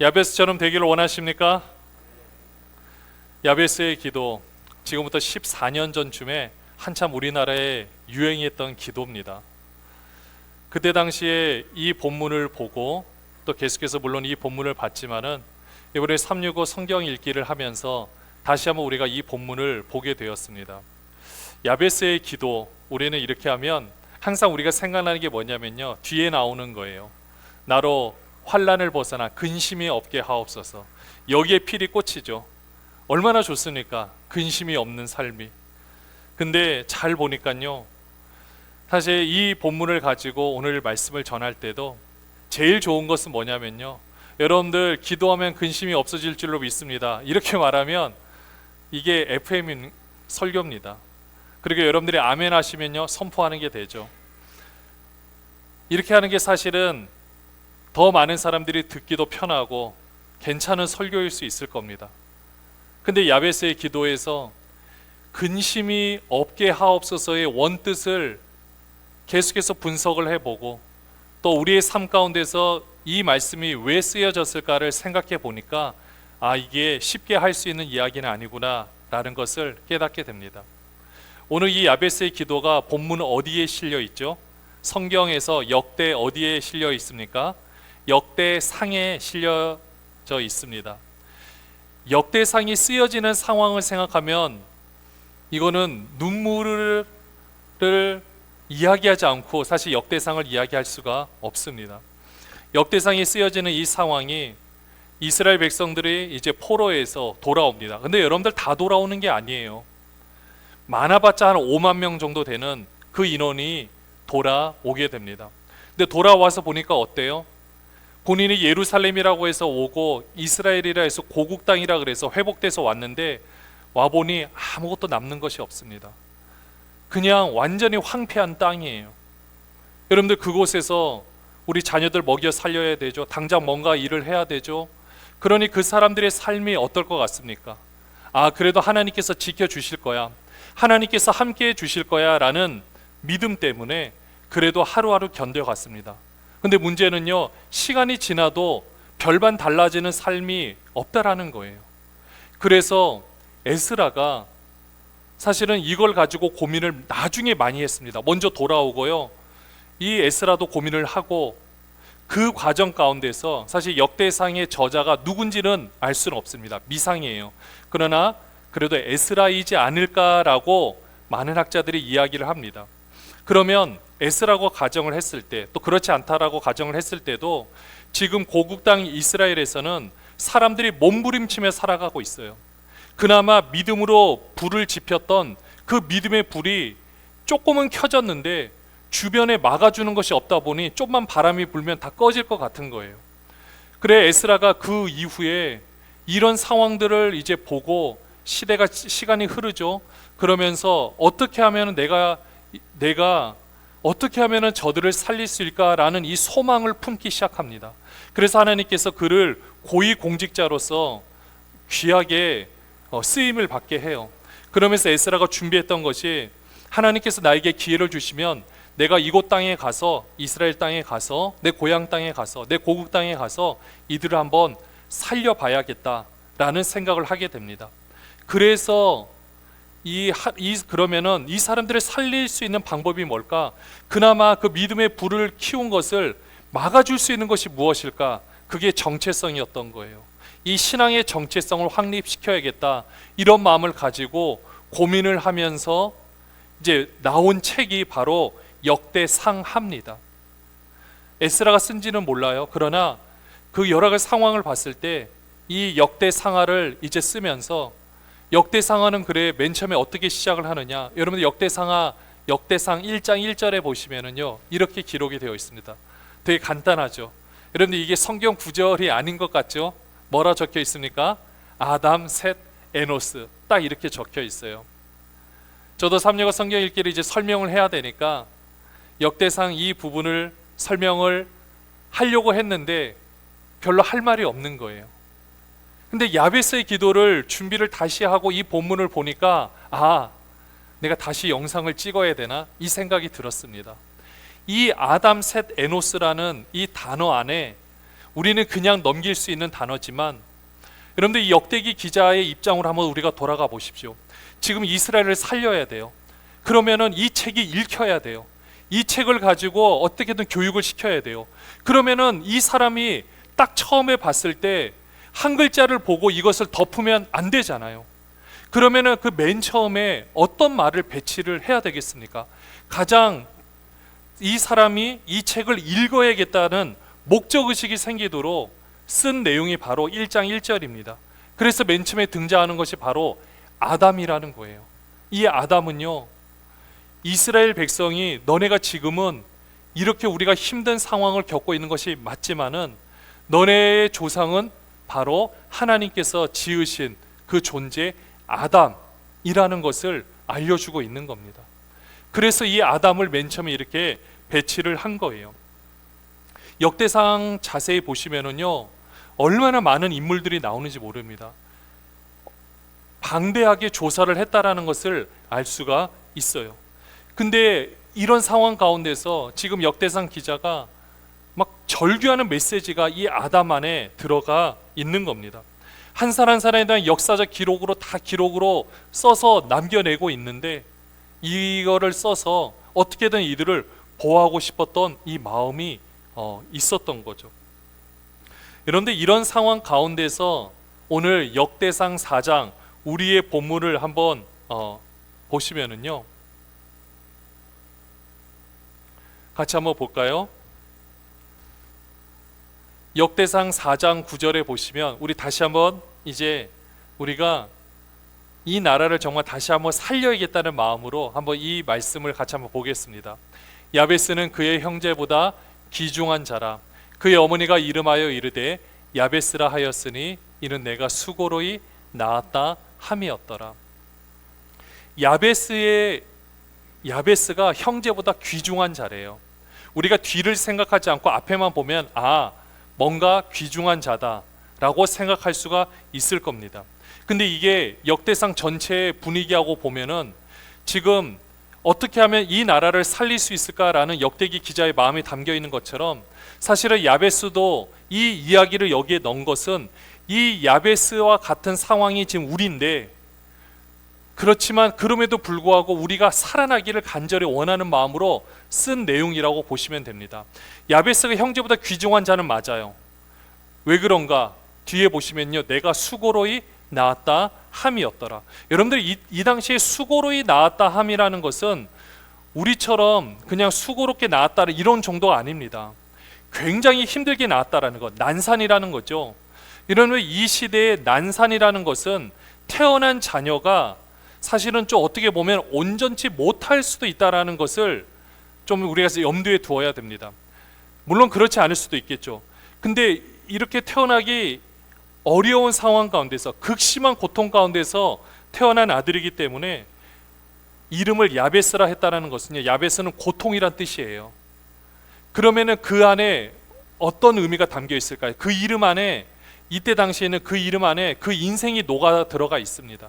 야베스처럼 되기를 원하십니까? 야베스의 기도, 지금부터 14년 전쯤에 한참 우리나라에 유행했던 기도입니다. 그때 당시에 이 본문을 보고 또 계속해서 물론 이 본문을 봤지만은 이번에 365 성경 읽기를 하면서 다시 한번 우리가 이 본문을 보게 되었습니다. 야베스의 기도, 우리는 이렇게 하면 항상 우리가 생각나는 게 뭐냐면요, 뒤에 나오는 거예요. 나로 환난을 벗어나 근심이 없게 하옵소서. 여기에 필이 꽂히죠. 얼마나 좋습니까? 근심이 없는 삶이. 근데 잘 보니까요, 사실 이 본문을 가지고 오늘 말씀을 전할 때도 제일 좋은 것은 뭐냐면요, 여러분들 기도하면 근심이 없어질 줄로 믿습니다, 이렇게 말하면 이게 FM 설교입니다. 그리고 여러분들이 아멘 하시면요, 선포하는 게 되죠. 이렇게 하는 게 사실은 더 많은 사람들이 듣기도 편하고 괜찮은 설교일 수 있을 겁니다. 근데 야베스의 기도에서 근심이 없게 하옵소서의 원뜻을 계속해서 분석을 해보고 또 우리의 삶 가운데서 이 말씀이 왜 쓰여졌을까를 생각해 보니까 이게 쉽게 할 수 있는 이야기는 아니구나 라는 것을 깨닫게 됩니다. 오늘 이 야베스의 기도가 본문 어디에 실려 있죠? 성경에서 역대 어디에 실려 있습니까? 역대상에 실려져 있습니다. 역대상이 쓰여지는 상황을 생각하면 이거는 눈물을 이야기하지 않고 사실 역대상을 이야기할 수가 없습니다. 역대상이 쓰여지는 이 상황이 이스라엘 백성들이 이제 포로에서 돌아옵니다. 근데 여러분들 다 돌아오는 게 아니에요. 많아봤자 한 5만 명 정도 되는 그 인원이 돌아오게 됩니다. 근데 돌아와서 보니까 어때요? 본인이 예루살렘이라고 해서 오고 이스라엘이라 해서 고국 땅이라 그래서 회복돼서 왔는데 와보니 아무것도 남는 것이 없습니다. 그냥 완전히 황폐한 땅이에요. 여러분들, 그곳에서 우리 자녀들 먹여 살려야 되죠. 당장 뭔가 일을 해야 되죠. 그러니 그 사람들의 삶이 어떨 것 같습니까? 그래도 하나님께서 지켜주실 거야, 하나님께서 함께해 주실 거야 라는 믿음 때문에 그래도 하루하루 견뎌갔습니다. 근데 문제는요, 시간이 지나도 별반 달라지는 삶이 없다라는 거예요. 그래서 에스라가 사실은 이걸 가지고 고민을 나중에 많이 했습니다. 먼저 돌아오고요, 이 에스라도 고민을 하고 그 과정 가운데서 사실 역대상의 저자가 누군지는 알 수는 없습니다. 미상이에요. 그러나 그래도 에스라이지 않을까라고 많은 학자들이 이야기를 합니다. 그러면 에스라고 가정을 했을 때, 또 그렇지 않다라고 가정을 했을 때도 지금 고국 땅 이스라엘에서는 사람들이 몸부림치며 살아가고 있어요. 그나마 믿음으로 불을 지폈던 그 믿음의 불이 조금은 켜졌는데 주변에 막아주는 것이 없다 보니 좀만 바람이 불면 다 꺼질 것 같은 거예요. 그래 에스라가 그 이후에 이런 상황들을 이제 보고 시간이 흐르죠. 그러면서 어떻게 하면 내가 어떻게 하면 저들을 살릴 수 있을까라는 이 소망을 품기 시작합니다. 그래서 하나님께서 그를 고위공직자로서 귀하게 쓰임을 받게 해요. 그러면서 에스라가 준비했던 것이, 하나님께서 나에게 기회를 주시면 내가 이곳 땅에 가서, 이스라엘 땅에 가서, 내 고향 땅에 가서, 내 고국 땅에 가서 이들을 한번 살려봐야겠다라는 생각을 하게 됩니다. 그래서 그러면은 이 사람들을 살릴 수 있는 방법이 뭘까? 그나마 그 믿음의 불을 키운 것을 막아줄 수 있는 것이 무엇일까? 그게 정체성이었던 거예요. 이 신앙의 정체성을 확립시켜야겠다, 이런 마음을 가지고 고민을 하면서 이제 나온 책이 바로 역대상하입니다. 에스라가 쓴지는 몰라요. 그러나 그 여러 가지 상황을 봤을 때 이 역대상하를 이제 쓰면서, 역대상하는 그래 맨 처음에 어떻게 시작을 하느냐, 여러분들 역대상 1장 1절에 보시면은요, 이렇게 기록이 되어 있습니다. 되게 간단하죠. 여러분들 이게 성경 구절이 아닌 것 같죠? 뭐라 적혀 있습니까? 아담, 셋, 에노스, 딱 이렇게 적혀 있어요. 저도 365 성경 읽기를 이제 설명을 해야 되니까 역대상 이 부분을 설명을 하려고 했는데 별로 할 말이 없는 거예요. 근데 야베스의 기도를 준비를 다시 하고 이 본문을 보니까 내가 다시 영상을 찍어야 되나, 이 생각이 들었습니다. 이 아담, 셋, 에노스라는 이 단어 안에 우리는 그냥 넘길 수 있는 단어지만, 여러분들 이 역대기 기자의 입장으로 한번 우리가 돌아가 보십시오. 지금 이스라엘을 살려야 돼요. 그러면은 이 책이 읽혀야 돼요. 이 책을 가지고 어떻게든 교육을 시켜야 돼요. 그러면은 이 사람이 딱 처음에 봤을 때 한 글자를 보고 이것을 덮으면 안 되잖아요. 그러면은 그 맨 처음에 어떤 말을 배치를 해야 되겠습니까? 가장 이 사람이 이 책을 읽어야겠다는 목적의식이 생기도록 쓴 내용이 바로 1장 1절입니다. 그래서 맨 처음에 등장하는 것이 바로 아담이라는 거예요. 이 아담은요, 이스라엘 백성이 너네가 지금은 이렇게 우리가 힘든 상황을 겪고 있는 것이 맞지만은 너네의 조상은 바로 하나님께서 지으신 그 존재 아담이라는 것을 알려주고 있는 겁니다. 그래서 이 아담을 맨 처음에 이렇게 배치를 한 거예요. 역대상 자세히 보시면은요, 얼마나 많은 인물들이 나오는지 모릅니다. 방대하게 조사를 했다라는 것을 알 수가 있어요. 근데 이런 상황 가운데서 지금 역대상 기자가 막 절규하는 메시지가 이 아담 안에 들어가 있는 겁니다. 한 살 한 살에 대한 역사적 기록으로 다 기록으로 써서 남겨내고 있는데, 이거를 써서 어떻게든 이들을 보호하고 싶었던 이 마음이 있었던 거죠. 그런데 이런 상황 가운데서 오늘 역대상 4장 우리의 본문을 한번 보시면은요, 같이 한번 볼까요? 역대상 4장 9절에 보시면, 우리 다시 한번 이제 우리가 이 나라를 정말 다시 한번 살려야겠다는 마음으로 한번 이 말씀을 같이 한번 보겠습니다. 야베스는 그의 형제보다 귀중한 자라. 그의 어머니가 이름하여 이르되 야베스라 하였으니 이는 내가 수고로이 낳았다 함이었더라. 야베스가 형제보다 귀중한 자래요. 우리가 뒤를 생각하지 않고 앞에만 보면 뭔가 귀중한 자다라고 생각할 수가 있을 겁니다. 근데 이게 역대상 전체의 분위기하고 보면은 지금 어떻게 하면 이 나라를 살릴 수 있을까라는 역대기 기자의 마음이 담겨 있는 것처럼, 사실은 야베스도 이 이야기를 여기에 넣은 것은 이 야베스와 같은 상황이 지금 우리인데, 그렇지만 그럼에도 불구하고 우리가 살아나기를 간절히 원하는 마음으로 쓴 내용이라고 보시면 됩니다. 야베스가 형제보다 귀중한 자는 맞아요. 왜 그런가? 뒤에 보시면요, 내가 수고로이 낳았다 함이었더라. 여러분들 이 당시에 수고로이 낳았다 함이라는 것은 우리처럼 그냥 수고롭게 낳았다 이런 정도가 아닙니다. 굉장히 힘들게 낳았다라는 것, 난산이라는 거죠. 이런 이 시대의 난산이라는 것은 태어난 자녀가 사실은 좀 어떻게 보면 온전치 못할 수도 있다라는 것을 좀 우리가 염두에 두어야 됩니다. 물론 그렇지 않을 수도 있겠죠. 근데 이렇게 태어나기 어려운 상황 가운데서, 극심한 고통 가운데서 태어난 아들이기 때문에 이름을 야베스라 했다라는 것은요, 야베스는 고통이란 뜻이에요. 그러면은 그 안에 어떤 의미가 담겨 있을까요? 그 이름 안에, 이때 당시에는 그 이름 안에 그 인생이 녹아 들어가 있습니다.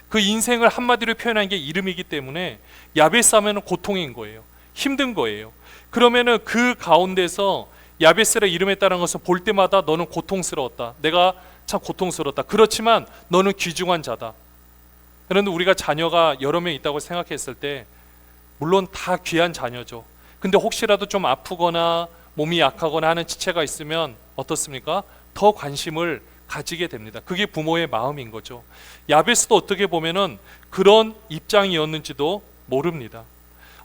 그 인생을 한마디로 표현한 게 이름이기 때문에 야베스 하면은 고통인 거예요. 힘든 거예요. 그러면은 그 가운데서 야베스라 이름했다는 것은 볼 때마다 너는 고통스러웠다. 내가 참 고통스러웠다. 그렇지만 너는 귀중한 자다. 그런데 우리가 자녀가 여러 명 있다고 생각했을 때 물론 다 귀한 자녀죠. 근데 혹시라도 좀 아프거나 몸이 약하거나 하는 지체가 있으면 어떻습니까? 더 관심을 가지게 됩니다. 그게 부모의 마음인 거죠. 야베스도 어떻게 보면은 그런 입장이었는지도 모릅니다.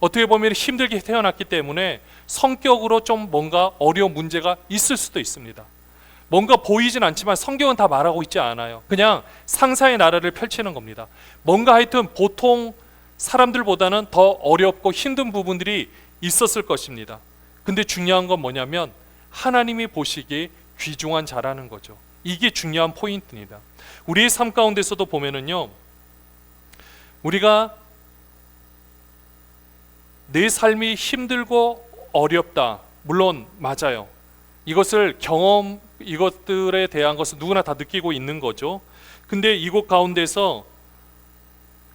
어떻게 보면 힘들게 태어났기 때문에 성격으로 좀 뭔가 어려운 문제가 있을 수도 있습니다. 뭔가 보이진 않지만 성경은 다 말하고 있지 않아요. 그냥 상상의 나라를 펼치는 겁니다. 뭔가 하여튼 보통 사람들보다는 더 어렵고 힘든 부분들이 있었을 것입니다. 근데 중요한 건 뭐냐면 하나님이 보시기에 귀중한 자라는 거죠. 이게 중요한 포인트입니다. 우리의 삶 가운데서도 보면은요, 우리가 내 삶이 힘들고 어렵다, 물론 맞아요. 이것들에 대한 것은 누구나 다 느끼고 있는 거죠. 근데 이곳 가운데서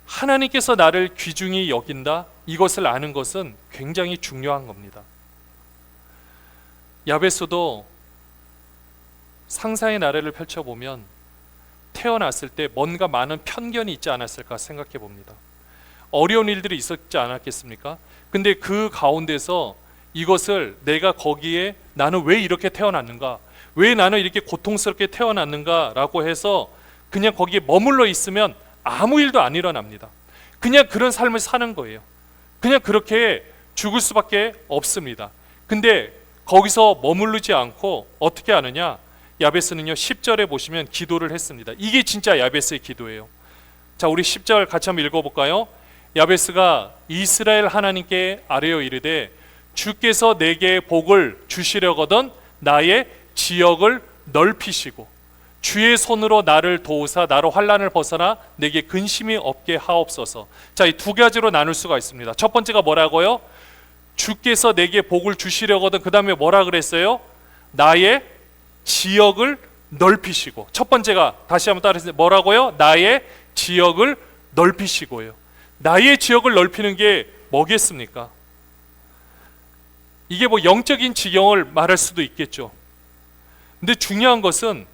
하나님께서 나를 귀중히 여긴다, 이것을 아는 것은 굉장히 중요한 겁니다. 야베스도 상상의 나래를 펼쳐보면 태어났을 때 뭔가 많은 편견이 있지 않았을까 생각해 봅니다. 어려운 일들이 있었지 않았겠습니까? 근데 그 가운데서 이것을 내가 거기에 나는 왜 이렇게 태어났는가? 왜 나는 이렇게 고통스럽게 태어났는가? 라고 해서 그냥 거기에 머물러 있으면 아무 일도 안 일어납니다. 그냥 그런 삶을 사는 거예요. 그냥 그렇게 죽을 수밖에 없습니다. 근데 거기서 머무르지 않고 어떻게 하느냐? 야베스는요 10절에 보시면 기도를 했습니다. 이게 진짜 야베스의 기도예요. 자, 우리 10절 같이 한번 읽어볼까요? 야베스가 이스라엘 하나님께 아뢰어 이르되 주께서 내게 복을 주시려거든 나의 지역을 넓히시고 주의 손으로 나를 도우사 나로 환난을 벗어나 내게 근심이 없게 하옵소서. 자, 이 두 가지로 나눌 수가 있습니다. 첫 번째가 뭐라고요? 주께서 내게 복을 주시려거든. 그 다음에 뭐라 그랬어요? 나의 지역을 넓히시고. 첫 번째가 다시 한번 따라해주세요. 뭐라고요? 나의 지역을 넓히시고요. 나의 지역을 넓히는 게 뭐겠습니까? 이게 뭐 영적인 지경을 말할 수도 있겠죠. 근데 중요한 것은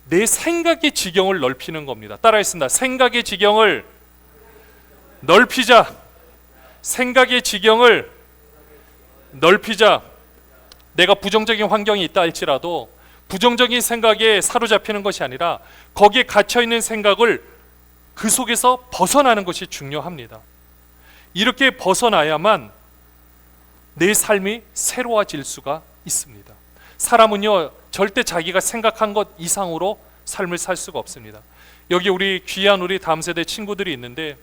내 생각의 지경을 넓히는 겁니다. 따라했습니다. 생각의 지경을 넓히자. 생각의 지경을 넓히자. 내가 부정적인 환경이 있다 할지라도 부정적인 생각에 사로잡히는 것이 아니라 거기에 갇혀있는 생각을 그 속에서 벗어나는 것이 중요합니다. 이렇게 벗어나야만 내 삶이 새로워질 수가 있습니다. 사람은요 절대 자기가 생각한 것 이상으로 삶을 살 수가 없습니다. 여기 우리 귀한 우리 다음 세대 친구들이 있는데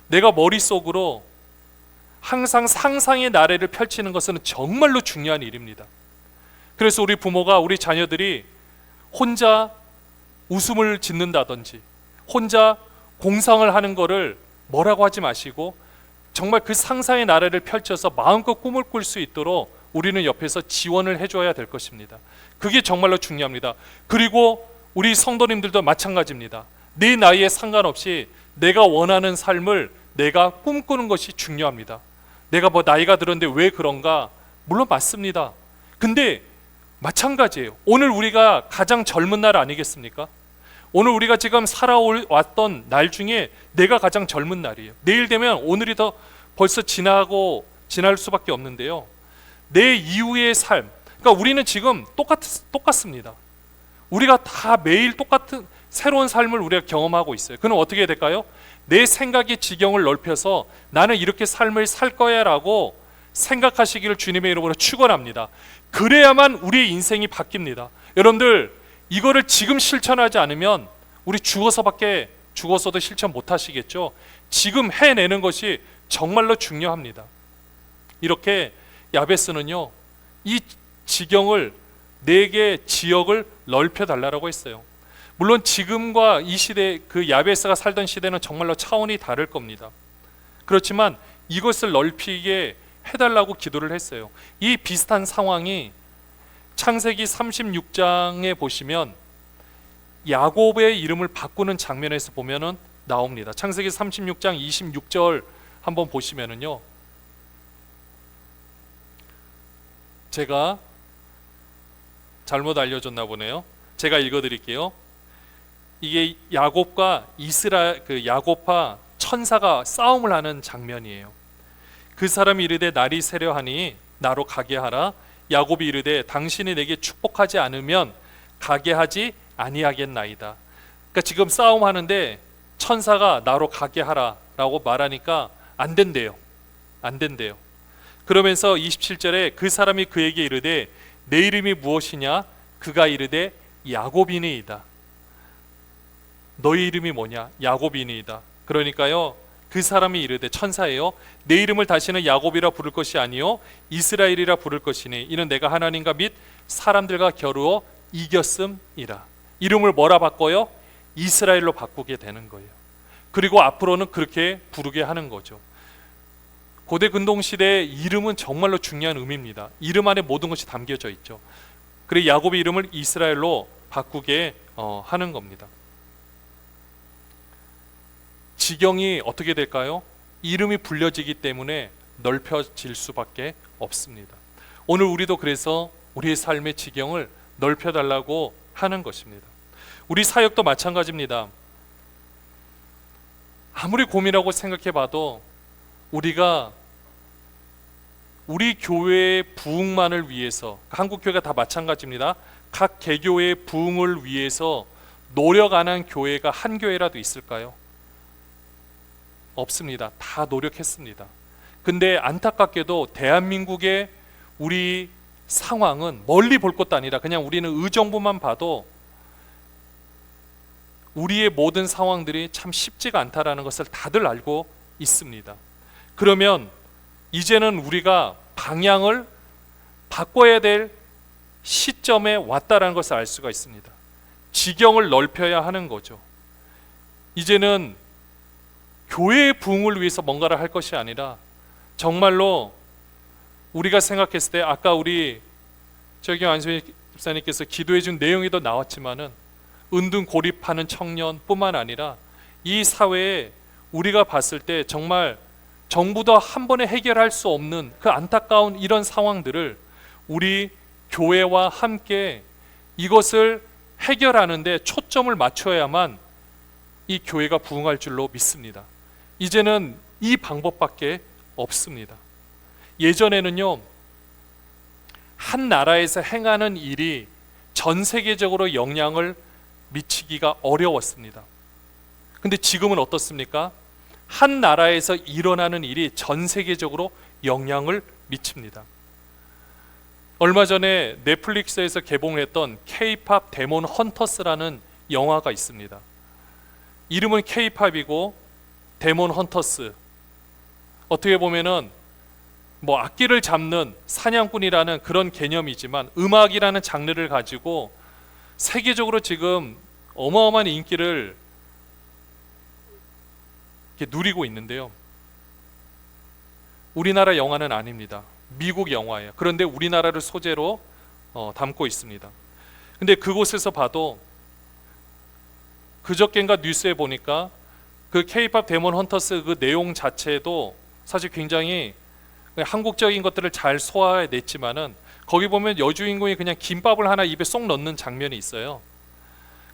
내가 머릿속으로 항상 상상의 나래를 펼치는 것은 정말로 중요한 일입니다. 그래서 우리 부모가 우리 자녀들이 혼자 웃음을 짓는다든지 혼자 공상을 하는 거를 뭐라고 하지 마시고 정말 그 상상의 나래를 펼쳐서 마음껏 꿈을 꿀 수 있도록 우리는 옆에서 지원을 해줘야 될 것입니다. 그게 정말로 중요합니다. 그리고 우리 성도님들도 마찬가지입니다. 내 나이에 상관없이 내가 원하는 삶을 내가 꿈꾸는 것이 중요합니다. 내가 뭐 나이가 들었는데 왜 그런가? 물론 맞습니다. 근데 마찬가지예요. 오늘 우리가 가장 젊은 날 아니겠습니까? 오늘 우리가 지금 살아왔던 날 중에 내가 가장 젊은 날이에요. 내일 되면 오늘이 더 벌써 지날 수밖에 없는데요. 내 이후의 삶, 그러니까 우리는 지금 똑같습니다. 우리가 다 매일 똑같은 새로운 삶을 우리가 경험하고 있어요. 그럼 어떻게 해야 될까요? 내 생각의 지경을 넓혀서 나는 이렇게 삶을 살 거야 라고 생각하시기를 주님의 이름으로 축원합니다. 그래야만 우리의 인생이 바뀝니다. 여러분들 이거를 지금 실천하지 않으면 우리 죽어서도 실천 못 하시겠죠. 지금 해내는 것이 정말로 중요합니다. 이렇게 야베스는요 이 지경을 내게 지역을 넓혀달라고 했어요. 물론 지금과 이 시대 그 야베스가 살던 시대는 정말로 차원이 다를 겁니다. 그렇지만 이것을 넓히게 해달라고 기도를 했어요. 이 비슷한 상황이 창세기 36장에 보시면 야곱의 이름을 바꾸는 장면에서 보면은 나옵니다. 창세기 36장 26절 한번 보시면은요. 제가 잘못 알려줬나 보네요. 제가 읽어드릴게요. 이게 야곱과 야곱과 천사가 싸움을 하는 장면이에요. 그 사람이 이르되 날이 새려하니 나로 가게 하라. 야곱이 이르되 당신이 내게 축복하지 않으면 가게 하지 아니하겠나이다. 그러니까 지금 싸움하는데 천사가 나로 가게 하라라고 말하니까 안 된대요. 그러면서 27절에 그 사람이 그에게 이르되 내 이름이 무엇이냐? 그가 이르되 야곱이니이다. 너희 이름이 뭐냐? 야곱이니이다. 그러니까요 그 사람이 이르되 천사예요. 내 이름을 다시는 야곱이라 부를 것이 아니요 이스라엘이라 부를 것이니 이는 내가 하나님과 및 사람들과 겨루어 이겼음이라. 이름을 뭐라 바꿔요? 이스라엘로 바꾸게 되는 거예요. 그리고 앞으로는 그렇게 부르게 하는 거죠. 고대 근동시대의 이름은 정말로 중요한 의미입니다. 이름 안에 모든 것이 담겨져 있죠. 그래서 야곱의 이름을 이스라엘로 바꾸게 하는 겁니다. 지경이 어떻게 될까요? 이름이 불려지기 때문에 넓혀질 수밖에 없습니다. 오늘 우리도 그래서 우리의 삶의 지경을 넓혀달라고 하는 것입니다. 우리 사역도 마찬가지입니다. 아무리 고민하고 생각해 봐도 우리가 우리 교회의 부흥만을 위해서, 한국 교회가 다 마찬가지입니다. 각 개교의 부흥을 위해서 노력 안 한 교회가 한 교회라도 있을까요? 없습니다. 다 노력했습니다. 근데 안타깝게도 대한민국의 우리 상황은 멀리 볼 것도 아니라 그냥 우리는 의정부만 봐도 우리의 모든 상황들이 참 쉽지가 않다라는 것을 다들 알고 있습니다. 그러면 이제는 우리가 방향을 바꿔야 될 시점에 왔다라는 것을 알 수가 있습니다. 지경을 넓혀야 하는 거죠. 이제는 교회의 부흥을 위해서 뭔가를 할 것이 아니라 정말로 우리가 생각했을 때 아까 우리 저기 안소희 집사님께서 기도해 준 내용에도 나왔지만은 은둔 고립하는 청년뿐만 아니라 이 사회에 우리가 봤을 때 정말 정부도 한 번에 해결할 수 없는 그 안타까운 이런 상황들을 우리 교회와 함께 이것을 해결하는데 초점을 맞춰야만 이 교회가 부흥할 줄로 믿습니다. 이제는 이 방법밖에 없습니다. 예전에는요, 한 나라에서 행하는 일이 전 세계적으로 영향을 미치기가 어려웠습니다. 근데 지금은 어떻습니까? 한 나라에서 일어나는 일이 전 세계적으로 영향을 미칩니다. 얼마 전에 넷플릭스에서 개봉했던 K-팝 데몬 헌터스라는 영화가 있습니다. 이름은 K-팝이고 데몬 헌터스, 어떻게 보면은 뭐 악기를 잡는 사냥꾼이라는 그런 개념이지만 음악이라는 장르를 가지고 세계적으로 지금 어마어마한 인기를 이렇게 누리고 있는데요. 우리나라 영화는 아닙니다. 미국 영화예요. 그런데 우리나라를 소재로 담고 있습니다. 근데 그곳에서 봐도 그저껜가 뉴스에 보니까 그 K-팝 데몬 헌터스 그 내용 자체도 사실 굉장히 한국적인 것들을 잘 소화해냈지만은 거기 보면 여주인공이 그냥 김밥을 하나 입에 쏙 넣는 장면이 있어요.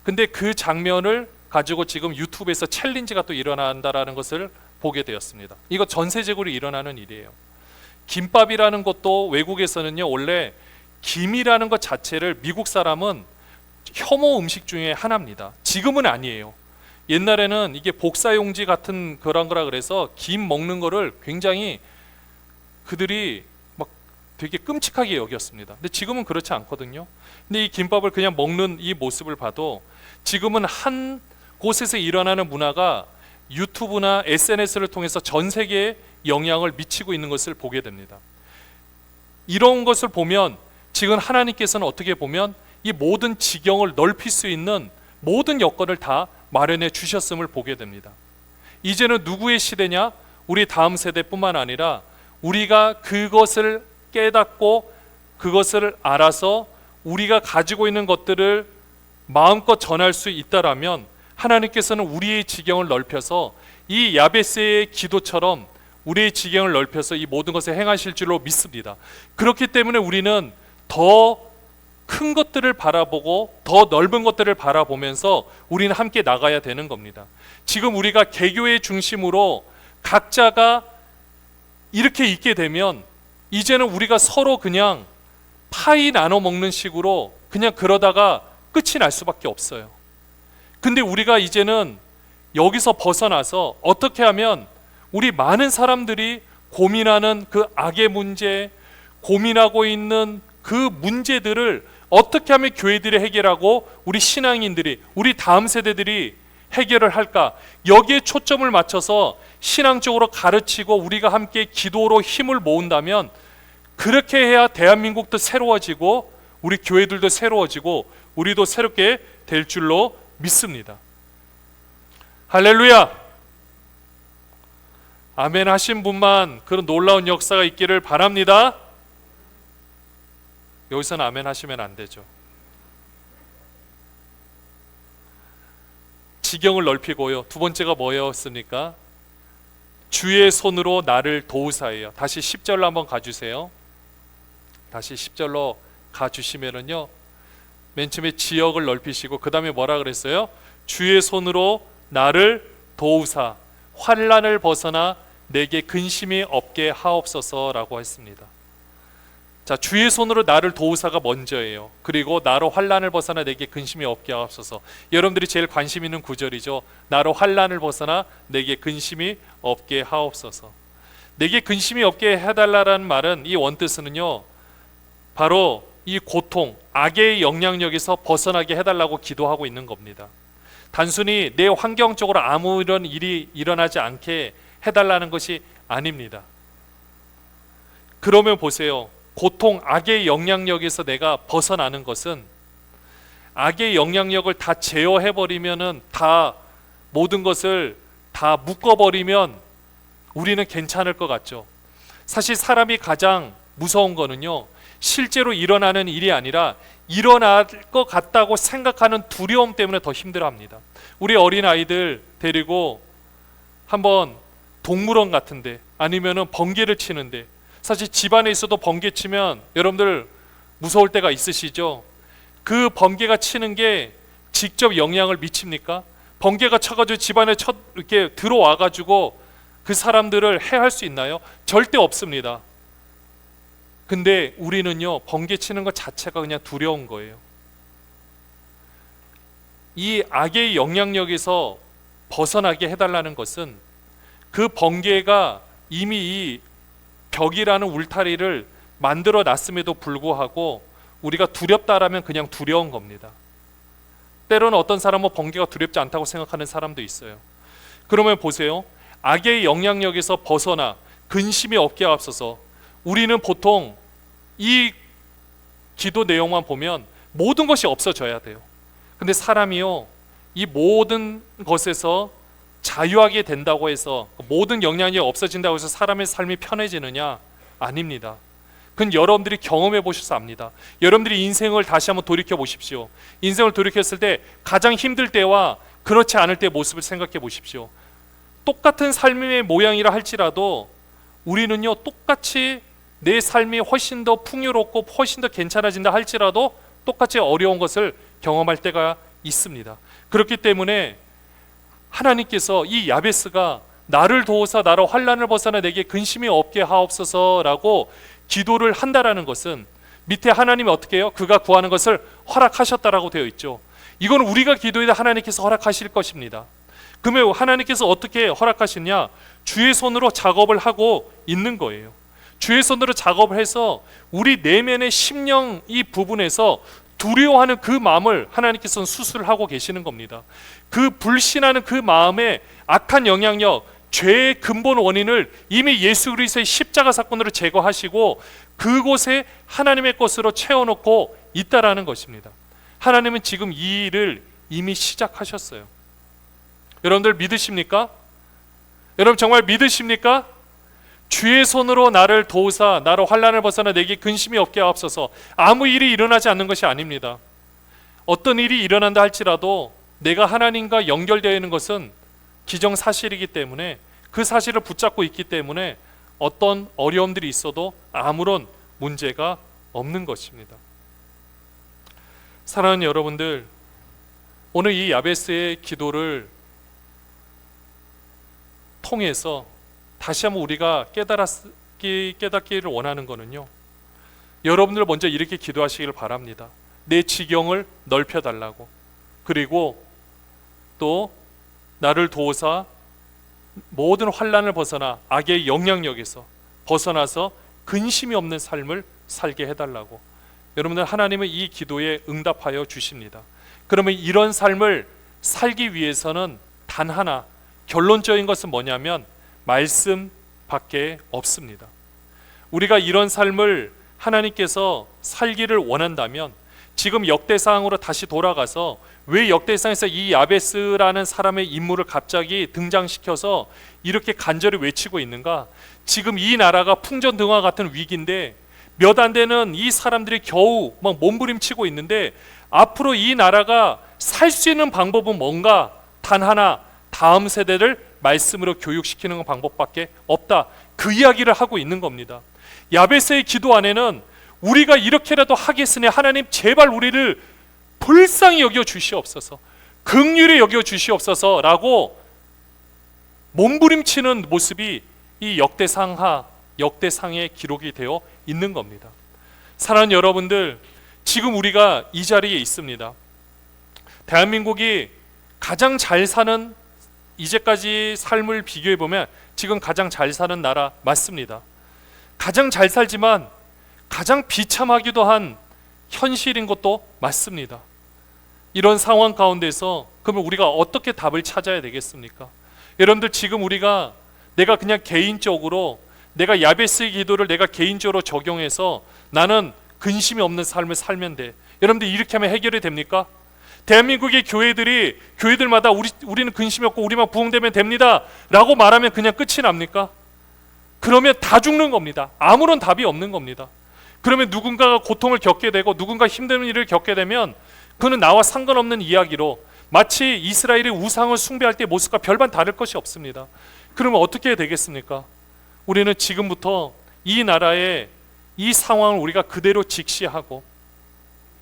근데 그 장면을 가지고 지금 유튜브에서 챌린지가 또 일어난다라는 것을 보게 되었습니다. 이거 전세적으로 일어나는 일이에요. 김밥이라는 것도 외국에서는요, 원래 김이라는 것 자체를 미국 사람은 혐오 음식 중에 하나입니다. 지금은 아니에요. 옛날에는 이게 복사용지 같은 그런 거라 그래서 김 먹는 거를 굉장히 그들이 막 되게 끔찍하게 여겼습니다. 근데 지금은 그렇지 않거든요. 근데 이 김밥을 그냥 먹는 이 모습을 봐도 지금은 한 곳에서 일어나는 문화가 유튜브나 SNS를 통해서 전 세계에 영향을 미치고 있는 것을 보게 됩니다. 이런 것을 보면 지금 하나님께서는 어떻게 보면 이 모든 지경을 넓힐 수 있는 모든 여건을 다 마련해 주셨음을 보게 됩니다. 이제는 누구의 시대냐? 우리 다음 세대뿐만 아니라 우리가 그것을 깨닫고 그것을 알아서 우리가 가지고 있는 것들을 마음껏 전할 수 있다라면 하나님께서는 우리의 지경을 넓혀서 이 야베스의 기도처럼 우리의 지경을 넓혀서 이 모든 것을 행하실 줄로 믿습니다. 그렇기 때문에 우리는 더 큰 것들을 바라보고 더 넓은 것들을 바라보면서 우리는 함께 나가야 되는 겁니다. 지금 우리가 개교의 중심으로 각자가 이렇게 있게 되면 이제는 우리가 서로 그냥 파이 나눠 먹는 식으로 그냥 그러다가 끝이 날 수밖에 없어요. 근데 우리가 이제는 여기서 벗어나서 어떻게 하면 우리 많은 사람들이 고민하는 그 악의 문제, 고민하고 있는 그 문제들을 어떻게 하면 교회들이 해결하고 우리 신앙인들이, 우리 다음 세대들이 해결을 할까? 여기에 초점을 맞춰서 신앙적으로 가르치고 우리가 함께 기도로 힘을 모은다면 그렇게 해야 대한민국도 새로워지고 우리 교회들도 새로워지고 우리도 새롭게 될 줄로 믿습니다. 할렐루야! 아멘 하신 분만 그런 놀라운 역사가 있기를 바랍니다. 여기서는 아멘 하시면 안 되죠. 지경을 넓히고요. 두 번째가 뭐였습니까? 주의 손으로 나를 도우사예요. 다시 10절로 한번 가주세요. 다시 10절로 가주시면은요, 맨 처음에 지역을 넓히시고 그 다음에 뭐라 그랬어요? 주의 손으로 나를 도우사 환난을 벗어나 내게 근심이 없게 하옵소서라고 했습니다. 자, 주의 손으로 나를 도우사가 먼저예요. 그리고 나로 환난을 벗어나 내게 근심이 없게 하옵소서. 여러분들이 제일 관심 있는 구절이죠. 나로 환난을 벗어나 내게 근심이 없게 하옵소서. 내게 근심이 없게 해달라는 말은 이 원뜻은요, 바로 이 고통, 악의 영향력에서 벗어나게 해달라고 기도하고 있는 겁니다. 단순히 내 환경적으로 아무런 일이 일어나지 않게 해달라는 것이 아닙니다. 그러면 보세요. 고통, 악의 영향력에서 내가 벗어나는 것은 악의 영향력을 다 제어해버리면은 다 모든 것을 다 묶어버리면 우리는 괜찮을 것 같죠. 사실 사람이 가장 무서운 거는요, 실제로 일어나는 일이 아니라 일어날 것 같다고 생각하는 두려움 때문에 더 힘들어합니다. 우리 어린아이들 데리고 한번 동물원 같은데 아니면은 번개를 치는데, 사실 집안에 있어도 번개 치면 여러분들 무서울 때가 있으시죠? 그 번개가 치는 게 직접 영향을 미칩니까? 번개가 쳐가지고 집안에 이렇게 들어와가지고 그 사람들을 해할 수 있나요? 절대 없습니다. 근데 우리는요, 번개 치는 것 자체가 그냥 두려운 거예요. 이 악의 영향력에서 벗어나게 해달라는 것은 그 번개가 이미 이 벽이라는 울타리를 만들어 놨음에도 불구하고 우리가 두렵다라면 그냥 두려운 겁니다. 때로는 어떤 사람은 번개가 두렵지 않다고 생각하는 사람도 있어요. 그러면 보세요. 악의 영향력에서 벗어나 근심이 없게 하옵소서. 우리는 보통 이 기도 내용만 보면 모든 것이 없어져야 돼요. 근데 사람이요, 이 모든 것에서 자유하게 된다고 해서, 모든 영향이 없어진다고 해서 사람의 삶이 편해지느냐? 아닙니다. 그건 여러분들이 경험해 보셔서 압니다. 여러분들이 인생을 다시 한번 돌이켜 보십시오. 인생을 돌이켰을 때 가장 힘들 때와 그렇지 않을 때의 모습을 생각해 보십시오. 똑같은 삶의 모양이라 할지라도 우리는요, 똑같이 내 삶이 훨씬 더 풍요롭고 훨씬 더 괜찮아진다 할지라도 똑같이 어려운 것을 경험할 때가 있습니다. 그렇기 때문에 하나님께서 이 야베스가 나를 도우사 나로 환난을 벗어나 내게 근심이 없게 하옵소서라고 기도를 한다라는 것은 밑에 하나님이 어떻게 해요? 그가 구하는 것을 허락하셨다라고 되어 있죠. 이건 우리가 기도해도 하나님께서 허락하실 것입니다. 그러면 하나님께서 어떻게 허락하시냐? 주의 손으로 작업을 하고 있는 거예요. 주의 손으로 작업을 해서 우리 내면의 심령 이 부분에서 두려워하는 그 마음을 하나님께서는 수술을 하고 계시는 겁니다. 그 불신하는 그 마음의 악한 영향력, 죄의 근본 원인을 이미 예수 그리스도의 십자가 사건으로 제거하시고 그곳에 하나님의 것으로 채워놓고 있다라는 것입니다. 하나님은 지금 이 일을 이미 시작하셨어요. 여러분들 믿으십니까? 여러분 정말 믿으십니까? 주의 손으로 나를 도우사 나로 환난을 벗어나 내게 근심이 없게 하옵소서. 아무 일이 일어나지 않는 것이 아닙니다. 어떤 일이 일어난다 할지라도 내가 하나님과 연결되어 있는 것은 기정사실이기 때문에 그 사실을 붙잡고 있기 때문에 어떤 어려움들이 있어도 아무런 문제가 없는 것입니다. 사랑하는 여러분들, 오늘 이 야베스의 기도를 통해서 다시 한번 우리가 깨닫기를 원하는 것은요, 여러분들 먼저 이렇게 기도하시기를 바랍니다. 내 지경을 넓혀달라고, 그리고 또 나를 도우사 모든 환난을 벗어나 악의 영향력에서 벗어나서 근심이 없는 삶을 살게 해달라고. 여러분들, 하나님은 이 기도에 응답하여 주십니다. 그러면 이런 삶을 살기 위해서는 단 하나, 결론적인 것은 뭐냐면 말씀밖에 없습니다. 우리가 이런 삶을 하나님께서 살기를 원한다면 지금 역대상으로 다시 돌아가서 왜 역대상에서 이 야베스라는 사람의 인물을 갑자기 등장시켜서 이렇게 간절히 외치고 있는가? 지금 이 나라가 풍전등화 같은 위기인데 몇 안 되는 이 사람들이 겨우 막 몸부림치고 있는데 앞으로 이 나라가 살 수 있는 방법은 뭔가? 단 하나, 다음 세대를 말씀으로 교육시키는 방법밖에 없다. 그 이야기를 하고 있는 겁니다. 야베스의 기도 안에는 우리가 이렇게라도 하겠으니 하나님 제발 우리를 불쌍히 여겨 주시옵소서, 긍휼히 여겨 주시옵소서라고 몸부림치는 모습이 이 역대상에 기록이 되어 있는 겁니다. 사랑하는 여러분들, 지금 우리가 이 자리에 있습니다. 대한민국이 가장 잘 사는, 이제까지 삶을 비교해 보면 지금 가장 잘 사는 나라 맞습니다. 가장 잘 살지만 가장 비참하기도 한 현실인 것도 맞습니다. 이런 상황 가운데서 그러면 우리가 어떻게 답을 찾아야 되겠습니까? 여러분들, 지금 우리가 내가 그냥 개인적으로 내가 야베스의 기도를 내가 개인적으로 적용해서 나는 근심이 없는 삶을 살면 돼, 여러분들 이렇게 하면 해결이 됩니까? 대한민국의 교회들마다 우리는 근심이 없고 우리만 부흥되면 됩니다 라고 말하면 그냥 끝이 납니까? 그러면 다 죽는 겁니다. 아무런 답이 없는 겁니다. 그러면 누군가가 고통을 겪게 되고 누군가 힘든 일을 겪게 되면 그는 나와 상관없는 이야기로 마치 이스라엘이 우상을 숭배할 때 모습과 별반 다를 것이 없습니다. 그러면 어떻게 해야 되겠습니까? 우리는 지금부터 이 나라의 이 상황을 우리가 그대로 직시하고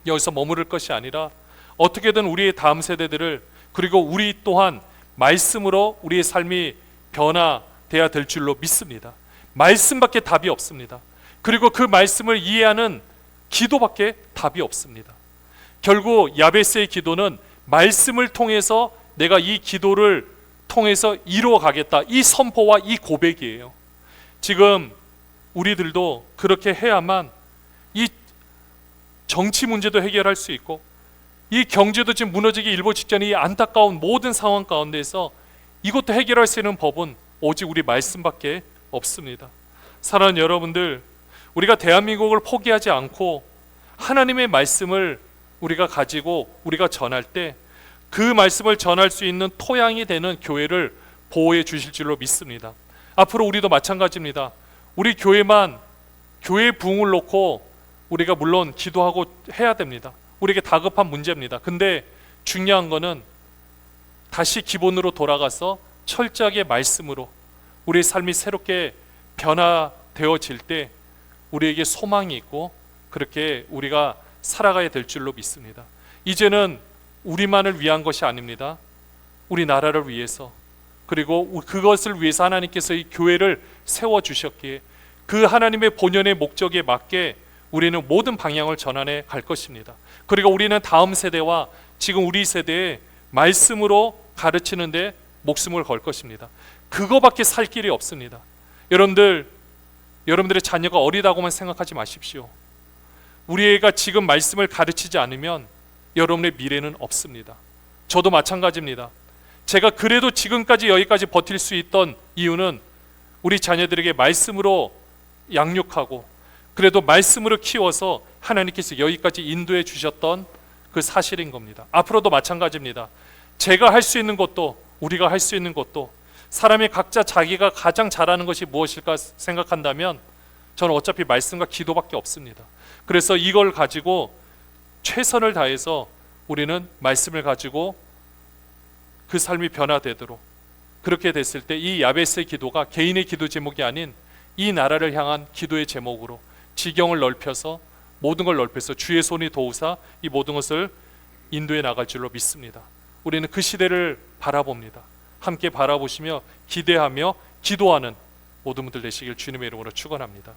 여기서 머무를 것이 아니라 어떻게든 우리의 다음 세대들을, 그리고 우리 또한 말씀으로 우리의 삶이 변화돼야 될 줄로 믿습니다. 말씀밖에 답이 없습니다. 그리고 그 말씀을 이해하는 기도밖에 답이 없습니다. 결국 야베스의 기도는 말씀을 통해서 내가 이 기도를 통해서 이루어 가겠다, 이 선포와 이 고백이에요. 지금 우리들도 그렇게 해야만 이 정치 문제도 해결할 수 있고 이 경제도 지금 무너지기 일보 직전인 이 안타까운 모든 상황 가운데서 이것도 해결할 수 있는 법은 오직 우리 말씀밖에 없습니다. 사랑하는 여러분들, 우리가 대한민국을 포기하지 않고 하나님의 말씀을 우리가 가지고 우리가 전할 때 그 말씀을 전할 수 있는 토양이 되는 교회를 보호해 주실 줄로 믿습니다. 앞으로 우리도 마찬가지입니다. 우리 교회만 교회 부흥을 놓고 우리가 물론 기도하고 해야 됩니다. 우리에게 다급한 문제입니다. 근데 중요한 거는 다시 기본으로 돌아가서 철저하게 말씀으로 우리의 삶이 새롭게 변화되어질 때 우리에게 소망이 있고 그렇게 우리가 살아가야 될 줄로 믿습니다. 이제는 우리만을 위한 것이 아닙니다. 우리 나라를 위해서, 그리고 그것을 위해서 하나님께서 이 교회를 세워주셨기에 그 하나님의 본연의 목적에 맞게 우리는 모든 방향을 전환해 갈 것입니다. 그리고 우리는 다음 세대와 지금 우리 세대에 말씀으로 가르치는 데 목숨을 걸 것입니다. 그거밖에 살 길이 없습니다. 여러분들의 자녀가 어리다고만 생각하지 마십시오. 우리 애가 지금 말씀을 가르치지 않으면 여러분의 미래는 없습니다. 저도 마찬가지입니다. 제가 그래도 지금까지 여기까지 버틸 수 있던 이유는 우리 자녀들에게 말씀으로 양육하고 그래도 말씀으로 키워서 하나님께서 여기까지 인도해 주셨던 그 사실인 겁니다. 앞으로도 마찬가지입니다. 제가 할 수 있는 것도, 우리가 할 수 있는 것도, 사람이 각자 자기가 가장 잘하는 것이 무엇일까 생각한다면 저는 어차피 말씀과 기도밖에 없습니다. 그래서 이걸 가지고 최선을 다해서 우리는 말씀을 가지고 그 삶이 변화되도록, 그렇게 됐을 때 이 야베스의 기도가 개인의 기도 제목이 아닌 이 나라를 향한 기도의 제목으로 지경을 넓혀서 모든 걸 넓혀서 주의 손이 도우사 이 모든 것을 인도해 나갈 줄로 믿습니다. 우리는 그 시대를 바라봅니다. 함께 바라보시며 기대하며 기도하는 모든 분들 되시길 주님의 이름으로 축원합니다.